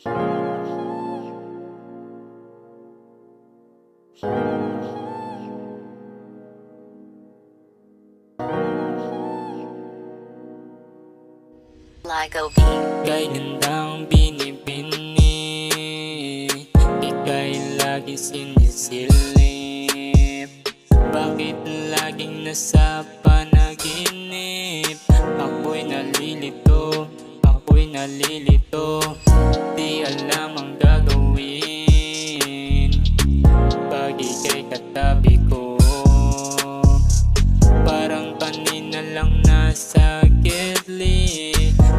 Ligo Beat. Ika'y gandang binibini, ika'y lagi sinisilip. Bakit laging nasa panaginip? Ako'y nalilito, ako'y nalilito. Di alam ang gagawin pag ika'y katabi ko. Parang kanina lang nasa gitli,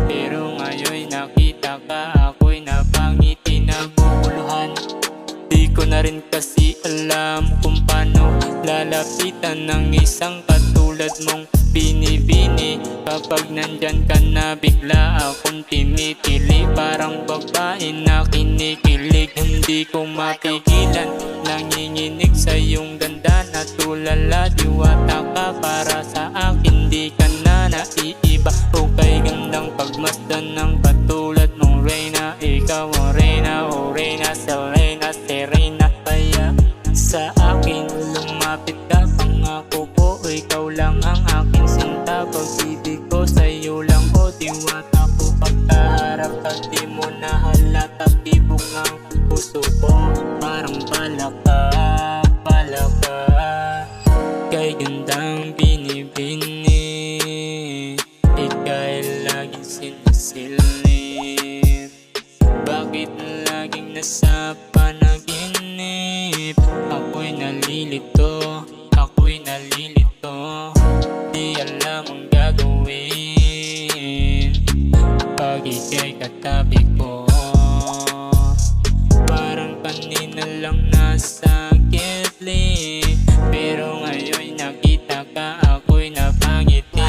pero ngayon'y nakita ka, ako'y napangiti, naguguluhan. Di ko na rin kasi alam kung paano lalapitan ng isang katulad mong binibini. Kapag nandyan ka na, bigla akong tinitili, parang babae na kinikilig. Hindi ko mapigilan, nanginginig sa iyong ganda na tulala. Diwata ka para sa akin, di ka na naiiba. O kay gandang pagmasdan ng katulad mong Reyna. Ikaw ang Reyna, o Reyna, Selena, Serena. Kaya sa akin lumapit ka, pangako ko ikaw lang ang aking sinta. Pag-ibig ko sa'yo lang, o diwata ko. Pagkaharap ka, di mo na halata, tibok ang puso ko, parang palaka, palaka. Kay gandang binibini, ika'y laging sinisilip. Bakit laging nasa panaginip? Ako'y nalilito, ako'y nalilito. Di alam ang gagawin pag ika'y katabi ko. Parang kanina lang nasa gitli, pero ngayon'y nakita ka, ako'y napangiti.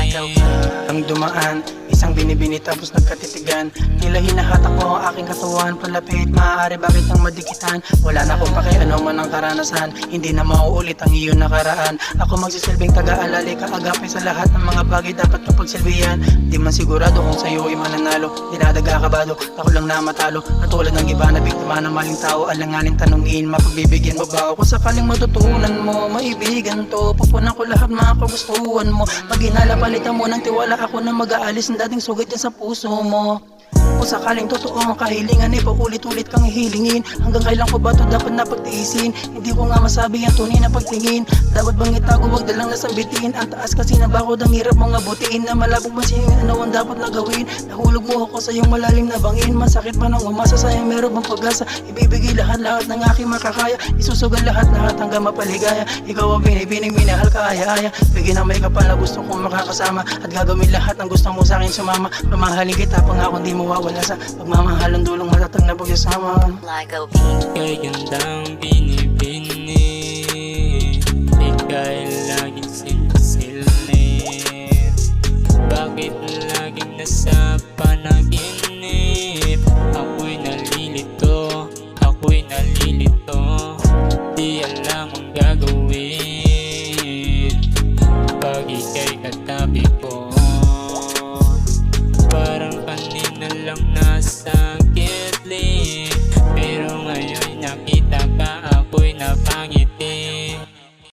Ang dumaan, isang binibini tapos nagkatitigan. Tila hinahatak mo ang aking katawan, palapit, maaari bakit ang madikitan. Wala na akong pakiano man ang karanasan, hindi na mauulit ang iyong nakaraan. Ako magsisilbing taga-alali, kaagapin sa lahat ng mga bagay dapat kapagsilbihan. Di man sigurado kung sa'yo ay mananalo, dinadaga kabado, ako lang na matalo. Katulad ng iba na biktima ng maling tao, alanganin tanungin, mapagbibigyan mo ba ako? Sakaling matutunan mo, maibigan to, pupunan ko lahat mga kagustuhan mo. Pag hinala palitan mo ng tiwala, ako na mag-aalis ng dating sugat dyan sa puso mo. Kung sakaling totoo ang kahilingan, paulit-ulit kang hihilingin. Hanggang kailan ko ba ito dapat napagtiisin? Hindi ko nga masabi ang tunay na pagtingin. Dapat bang itago, wag dalang nasabitin. Ang taas kasi na bakod, ang hirap mong abutiin. Na malabog masingin, ano ang dapat na gawin? Nahulog mo ako sa iyong malalim na bangin. Masakit man ang umasa, sayang meron bang pag-asa? Ibibigay lahat ng aking makakaya, isusugan lahat hanggang mapaligaya. Ikaw ang binibining minahal ka, aya-aya. Bigyan ng may kapal na gusto kong makakasama, at gagawin lahat ng gusto mo sa akin sumama. Mamahalin kita, pangako di mo wala sa pagmamahalang dulong matatag na pagsasama. Ligo Beat. Kay gandang binibini,